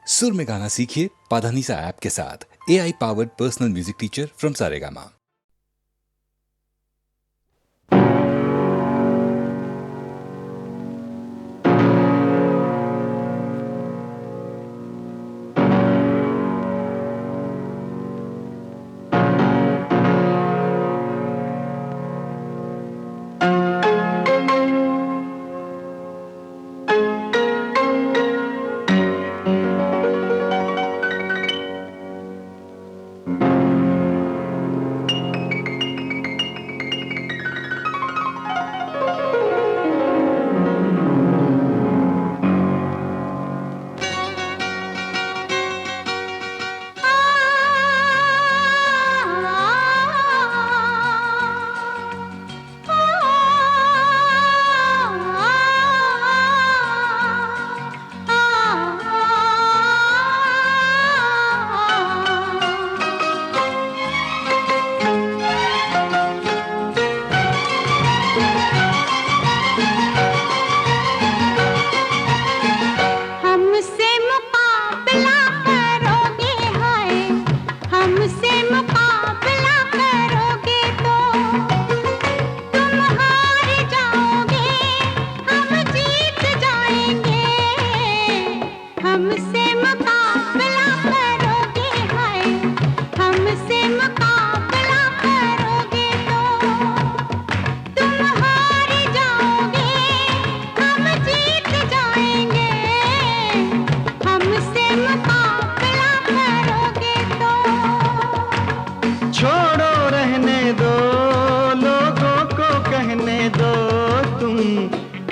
सुर में गाना सीखिए पाधानीसा ऐप के साथ। AI powered personal music teacher from Saregama.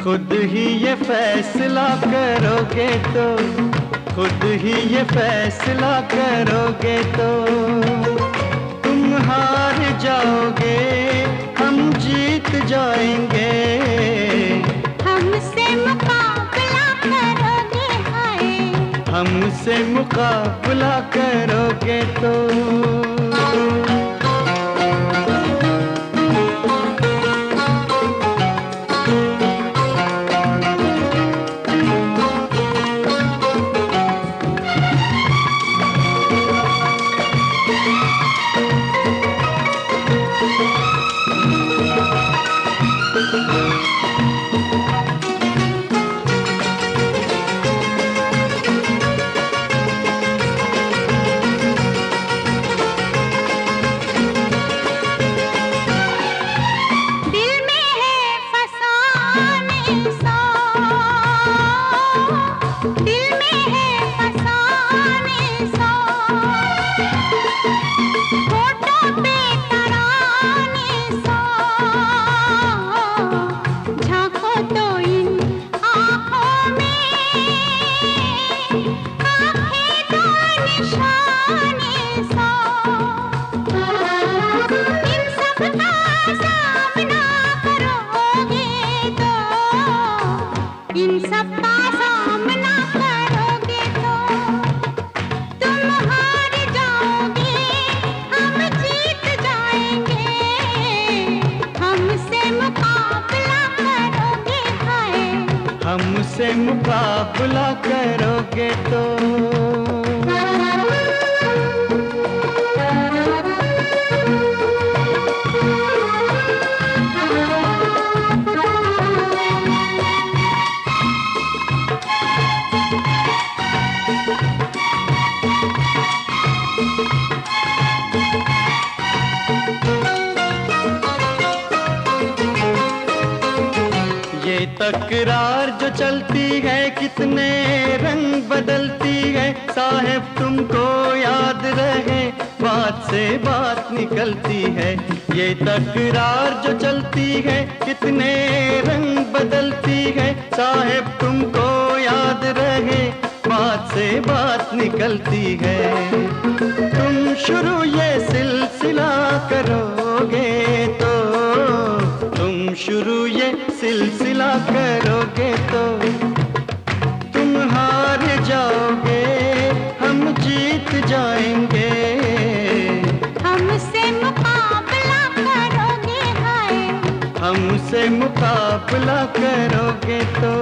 खुद ही ये फैसला करोगे तो, खुद ही ये फैसला करोगे तो तुम हार जाओगे, हम जीत जाएंगे। हमसे मुकाबला करोगे हाय, हमसे मुकाबला करोगे तो। हमसे मुकाबला करोगे तो। ये तकरार जो चलती है कितने रंग बदलती है, साहिब तुमको याद रहे बात से बात निकलती है। ये तकरार जो चलती है कितने रंग बदलती है, साहिब तुमको याद रहे बात से बात निकलती है। तुम शुरू ये सिलसिला करोगे तो, तुम शुरू ये सिलसिला करोगे तो तुम हार जाओगे, हम जीत जाएंगे। हमसे मुकाबला करोगे हाय, हमसे मुकाबला करोगे तो।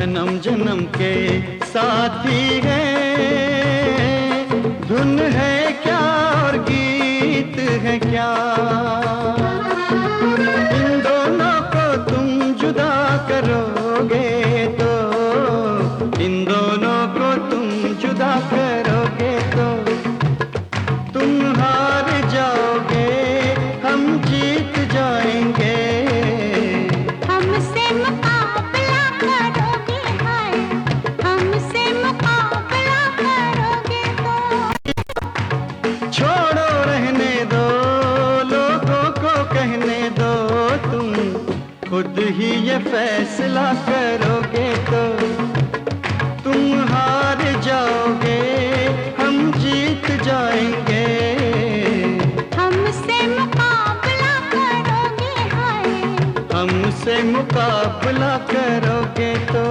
जन्म जन्म के साथी है, धुन है क्या और गीत है क्या, इन दोनों को तुम जुदा करोगे तो, इन दोनों को तुम जुदा करोगे तो तुम हार जाओगे, हम जीत जाएंगे। हमसे मुकाबला करोगे हाय, हमसे मुकाबला करोगे तो छोड़ो रहने दो, लोगों को कहने दो, तुम खुद ही ये फैसला करोगे तो तुम हार जाओगे, हम जीत जाएंगे। हमसे मुकाबला करोगे हाय, हमसे मुकाबला करोगे तो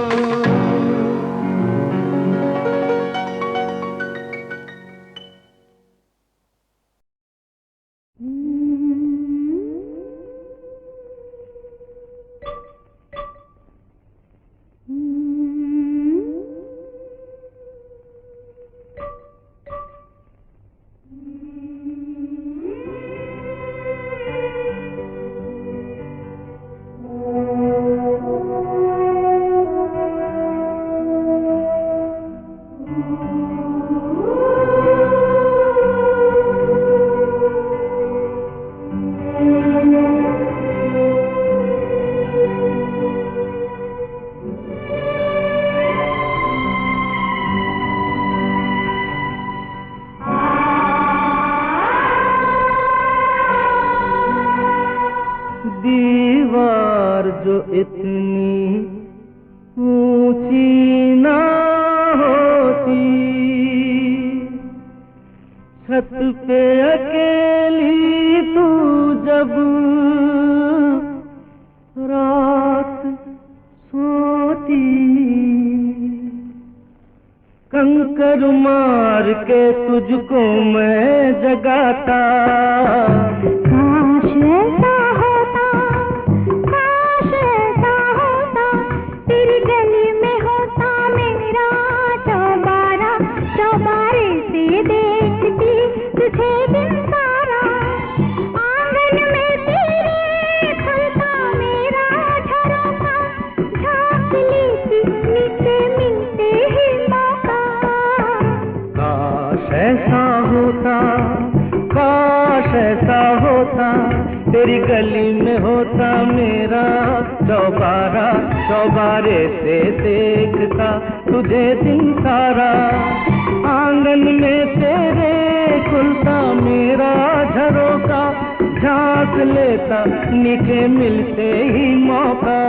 दीवार जो इतनी ऊंची ना होती, छत पे अकेली तू जब रात सोती, कंकर मार के तुझको मैं जगाता, काश ऐसा होता, काश ऐसा होता, तेरी गली में होता मेरा चौबारा, चौबारे से देखती तुझे दिन सारा, आंगन में तेरे फलता मेरा झरोखा, झांक लेती नीचे मिलते ही मौका। काश ऐसा होता, काश ऐसा होता, तेरी गली में होता मेरा चौबारा, चौबारे से देखता तुझे दिन सारा, आंगन में तेरे खुलता मेरा झरोका, झांक लेता नीचे मिलते ही मौका।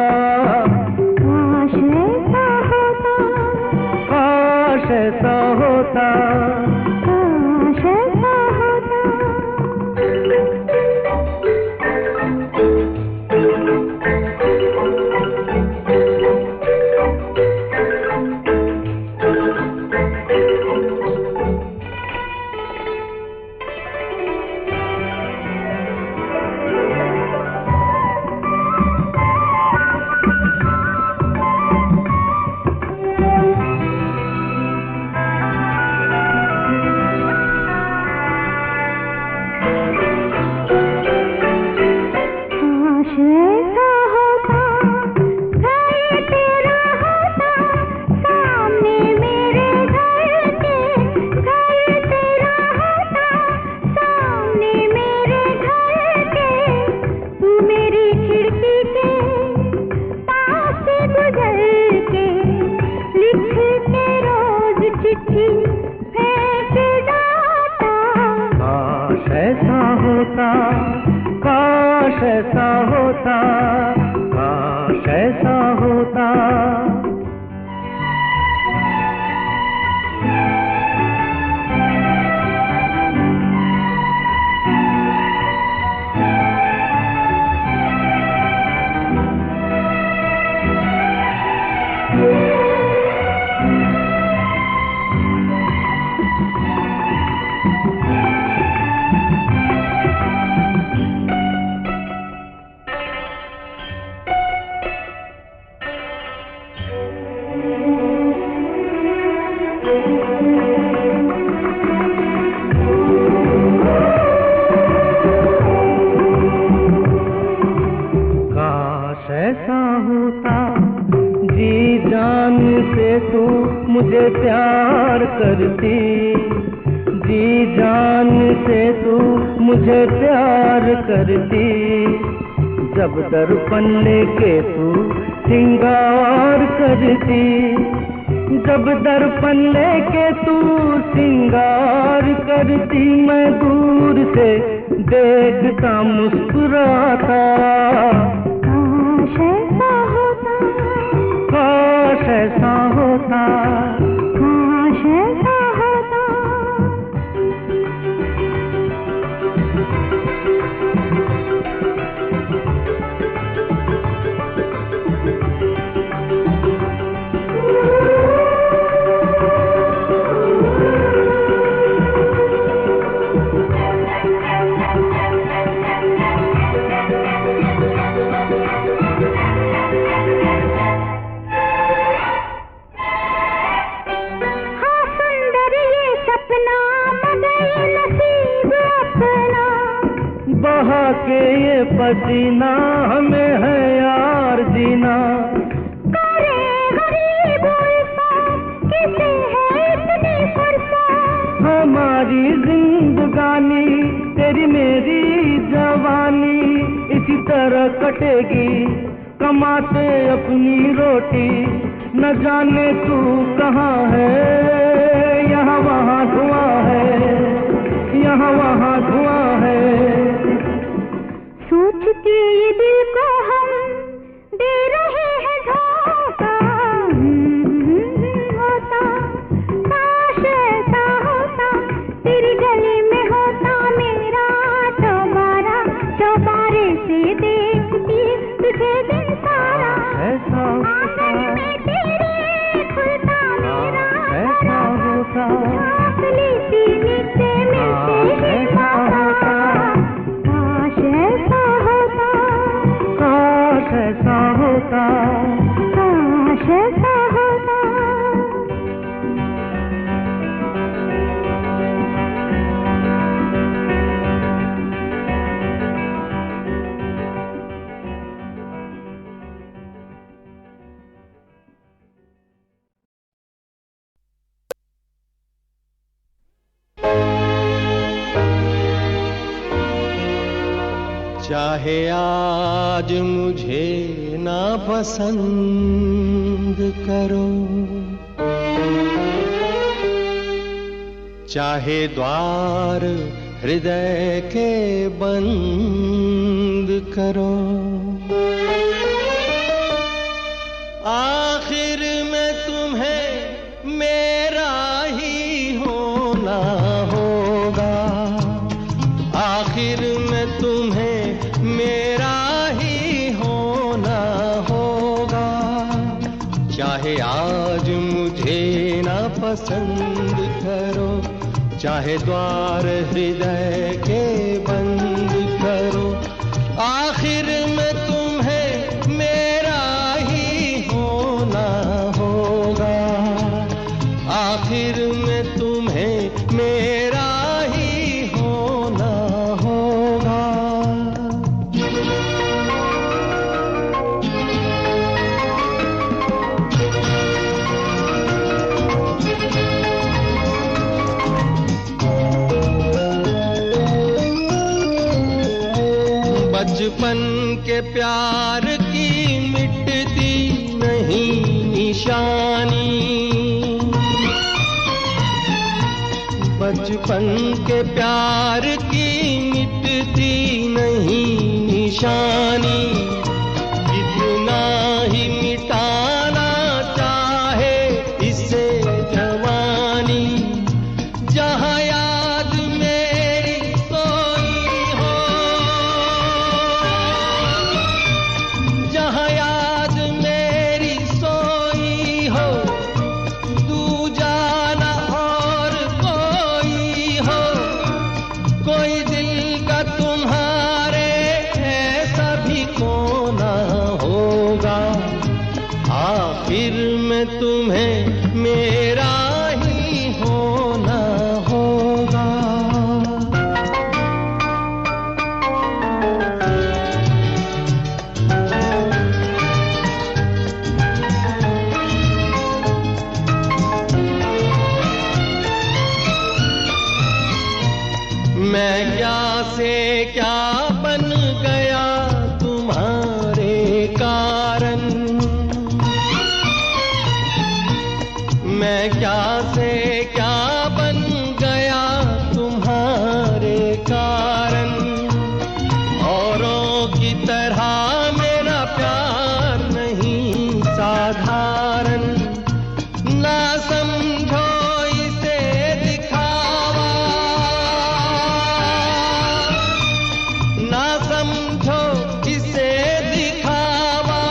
काश ऐसा होता, काश ऐसा होता, काश ऐसा होता। काश ऐसा होता, घर तेरा होता, सामने मेरे घर के, घर तेरा होता, सामने मेरे घर के, तू मेरी खिड़की के पास से गुजर के, लिख के रोज चिट्ठी फेंक जाता। काश ऐसा होता, काश ऐसा होता, काश ऐसा होता। काश ऐसा होता जी जान से तू मुझे प्यार करती, जी जान से तू मुझे प्यार करती। जब दर्पण लेके तू सिंगार करती, जब दर्पण लेके तू सिंगार करती, मैं दूर से देखता मुस्कुराता। काश ऐसा होता, काश ऐसा होता, काश ऐसा होता। बहा के ये पसीना हमें है यार जीना। करे गरीब ऐसा किसे है इतनी फुर्सत। हमारी जिंदगानी तेरी मेरी जवानी इसी तरह कटेगी, कमाते अपनी रोटी। न जाने तू कहाँ है, यहाँ वहाँ धुआं है, यहाँ वहाँ धुआं है। सोचती ये दिल को हम दे रहे हैं धोखा। होता काश ऐसा होता, तेरी गली में होता मेरा दोबारा। दोबारे से देखती तुझे दिन सारा, ऐसा आंगन में तेरे खुलता मेरा ऐसा होता, झाँक लेती नीचे मिलते ही माता। काश ऐसा होता, काश ऐसा होता, काश ऐसा होता। चाहे आज मुझे ना पसंद करो, चाहे द्वार हृदय के बंद करो, आखिर में तुम्हें मेरा ही होना होगा। आखिर में तुम्हें मेरा ही होना होगा। चाहे आज मुझे ना पसंद करो, चाहे द्वार हृदय के बंद करो, आखिर में तुम्हें मेरा ही होना होगा। आखिर में तुम्हें मेरा ही होना होगा। बचपन के प्यार की मिटती नहीं निशानी, बचपन के प्यार की मिटती नहीं निशानी। कितना ही मिटाना चाहे इसे जवानी, जहाँ याद मेरी सोई हो, जहाँ याद मेरी सोई हो, तू जाना और कोई हो, कोई दिल का तुम्हारे ऐसा भी कोई तुम्हें मेरा ही होना होगा। मैं क्या से क्या बन गया तुम्हारे कारण, मैं क्या से क्या बन गया तुम्हारे कारण। औरों की तरह मेरा प्यार नहीं साधारण, ना समझो इसे दिखावा, ना समझो इसे दिखावा,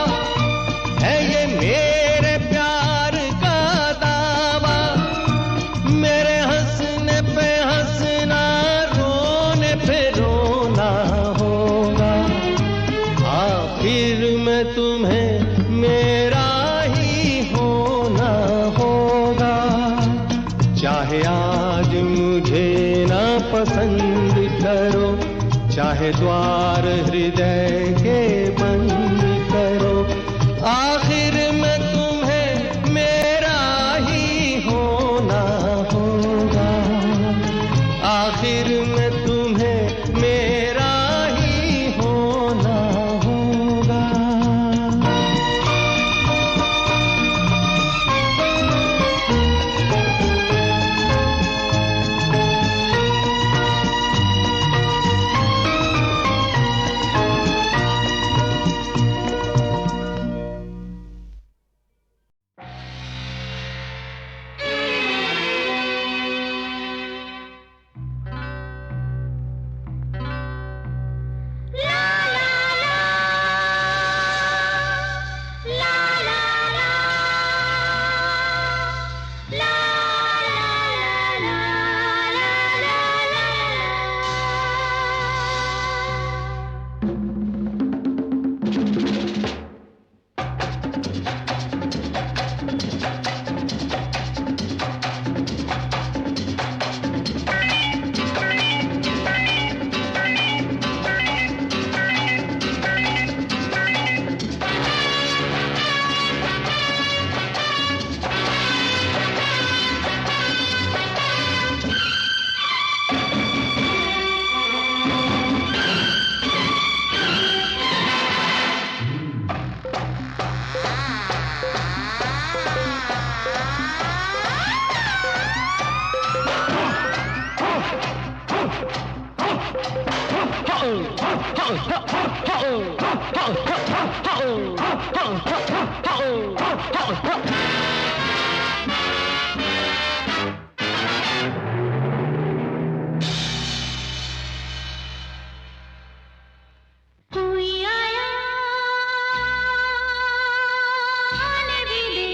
है ये मेरे प्यार का दावा। मेरे हंसने पे हंसना, रोने पे रोना होगा। आखिर में तुम्हें मेरा ही होना होगा। चाहे आज मुझे ना पसंद करो, चाहे द्वार हृदय के बंद करो, आखिर में तुम्हें मेरा ही होना होगा। आखिर में तुम्हें मेरा ही होना होगा। कोई आया आने भी दे,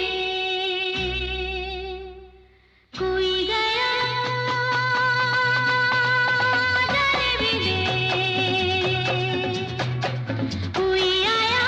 कोई गया जाने भी दे। कोई आया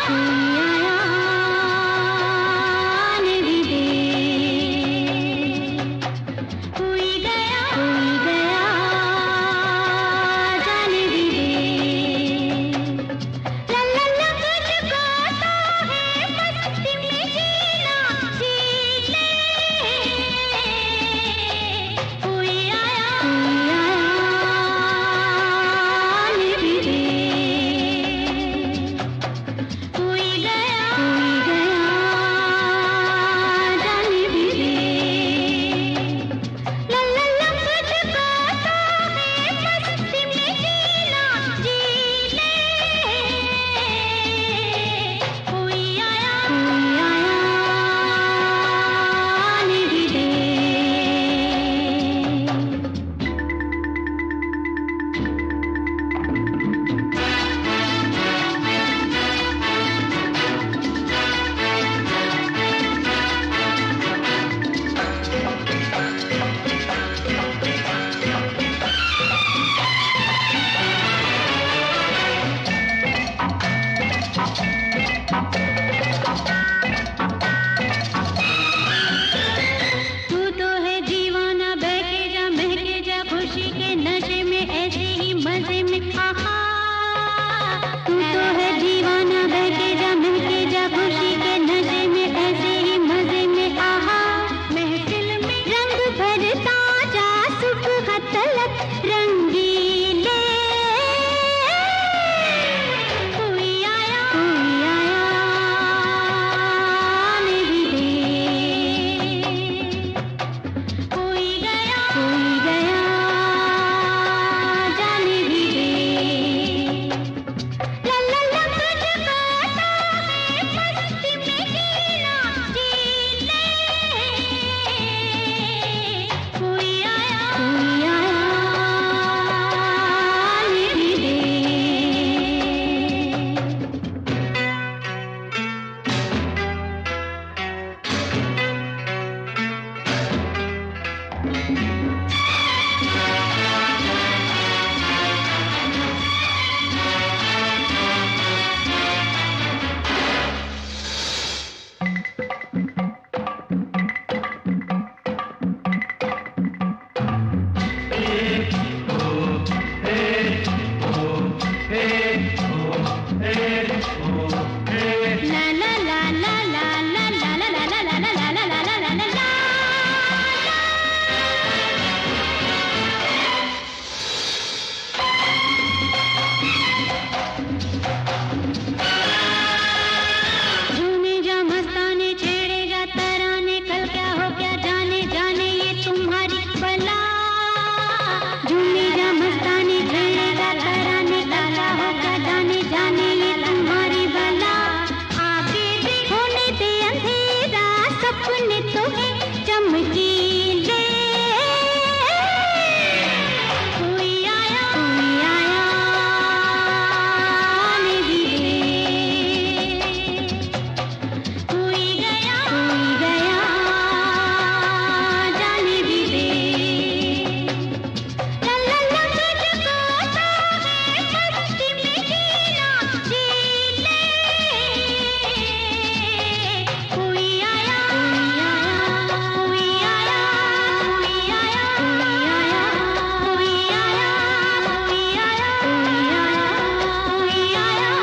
जी ले। कोई आया मेरी रे, कोई गया जाने भी दे। ला ला ला तुझको तो है मस्ती में जीना जी ले। कोई आया कोई आया कोई आया कोई आया कोई आया कोई आया।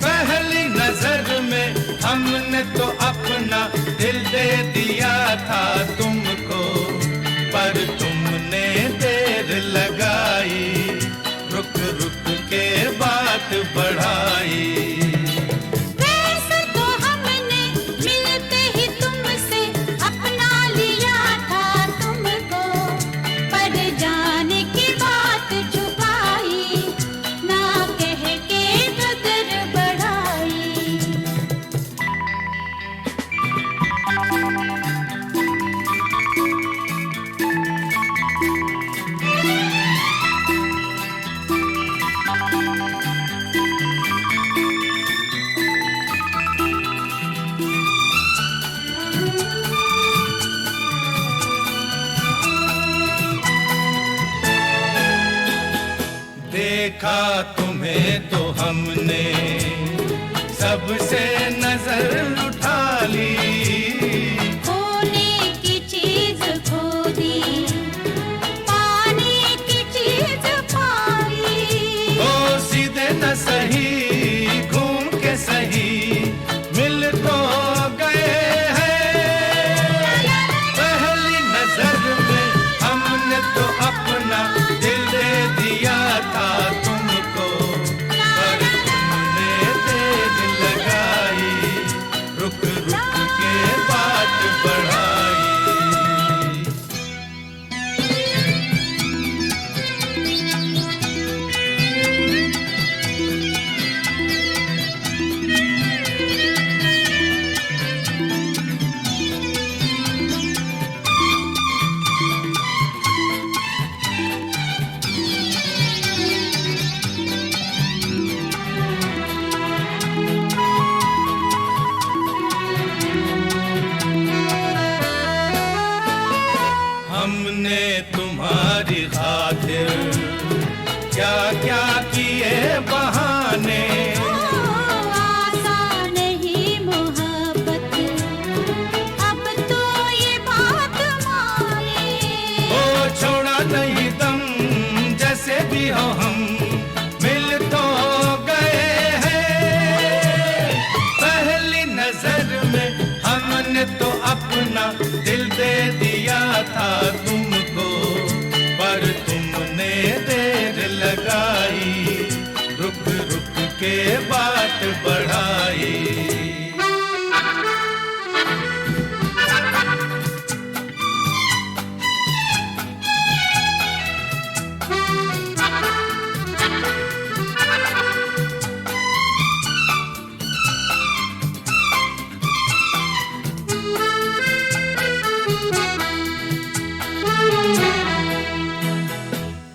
पहली नजर में हमने तो अपना दिल दे दिया था तुमको, पर तुमने देर लगाई, रुक रुक के बात बढ़ाई। वैसे तो हमने मिलते ही तुमसे अपना लिया था तुमको, पर जाने की बात छुपाई, ना कह के कदर बढ़ाई। देखा तुम्हें तो हमने सबसे नजर उठा ली, खोने की चीज खो दी, पाने की चीज पाई। ओ सीधे न सही घूम के सही मिल तो गए हैं। पहली नजर में हमने तो अपना दिल दे दिया था तुमको, पर तुमने देर लगाई, रुक रुक के बात बढ़ाई। हमने तुम्हारी खातिर क्या क्या किए बहाने, आसान नहीं मोहब्बत, अब तो ये बात माने। ओ छोड़ा नहीं दम, जैसे भी हो हम मिल तो गए हैं। पहली नजर में हमने तो अपना दिल दे दिया था तुमको, पर तुमने देर लगाई, रुक रुक के बात बढ़ाई।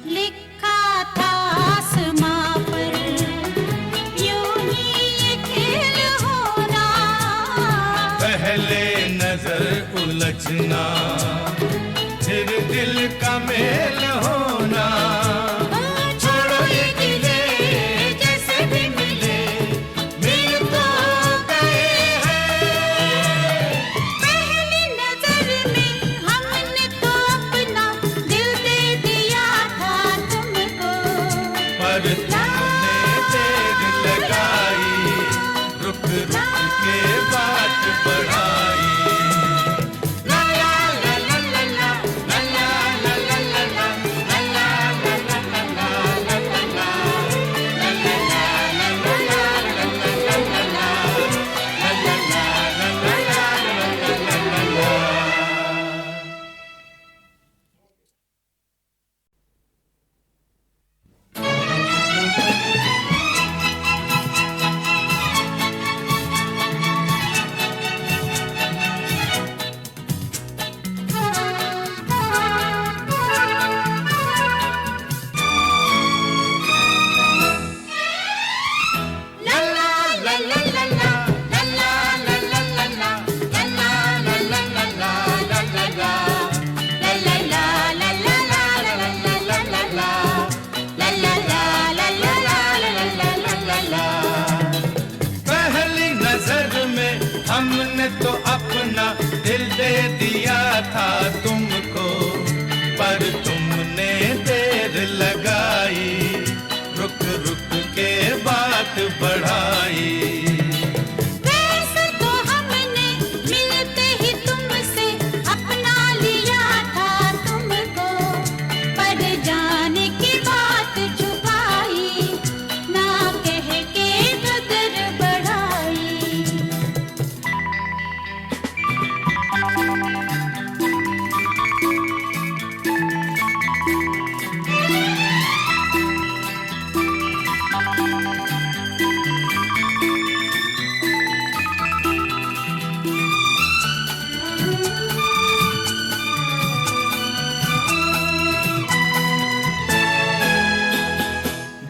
लिखा था आसमां पर यूं ही ये तो अपना दिल दे दिया था तुमको, पर तुमने देर लगाई, रुक रुक के बात बढ़ाई। वैसे तो हमने मिलते ही तुमसे अपना लिया था तुमको, पर जाने की बात छुपाई, ना कह के कदर बढ़ाई।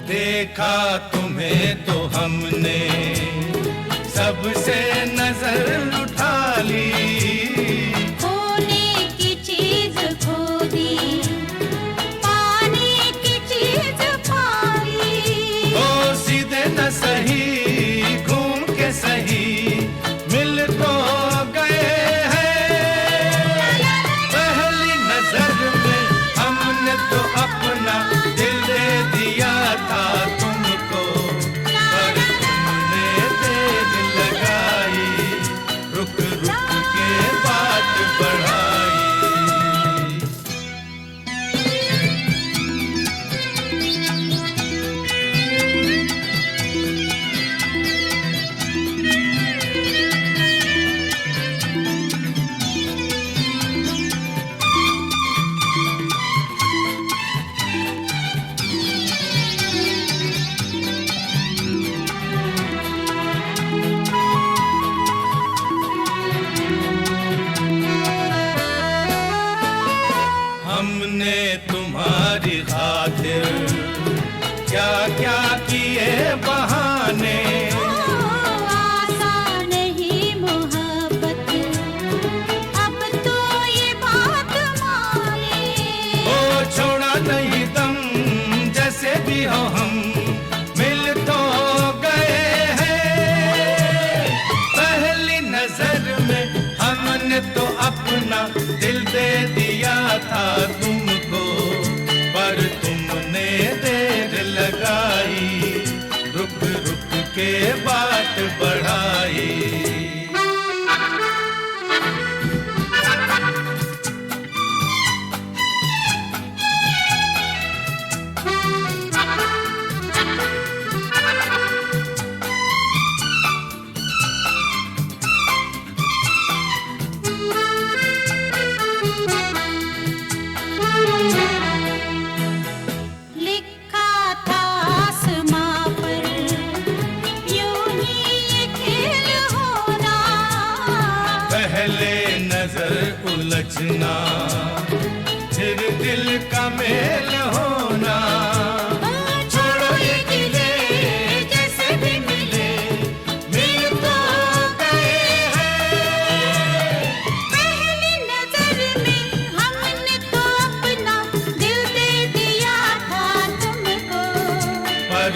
देखा तुम्हें तो हमने सबसे नजर उठा ली, खोने की चीज खो दी, पाने की चीज पाई। ओ सीधे न सही घूम के सही मिल तो गए हैं। पहली नजर में हमने तो अपना दिल दे दिया था तुमको, पर तुमने देर लगाई, रुक रुक के बात बढ़ाई। हमने तुम्हारी खातिर क्या क्या किए बहाने, आसान नहीं मोहब्बत, अब तो ये बात माने। ओ छोड़ा नहीं दम, जैसे भी हो हम मिल तो गए हैं। पहली नजर में हमने तो अपना दिल दे दिया था तुमको, पर तुमने देर लगाई, रुक रुक के बात बढ़ाई। लिखा था आसमां पर यूं ही ये खेल होना, पहले नजर उलझना, फिर दिल का मेल होना। छोड़ो ये गिले, जैसे भी मिले मिल तो गए हैं। पहली नजर में हमने तो अपना दिल दे दिया था तुमको, पर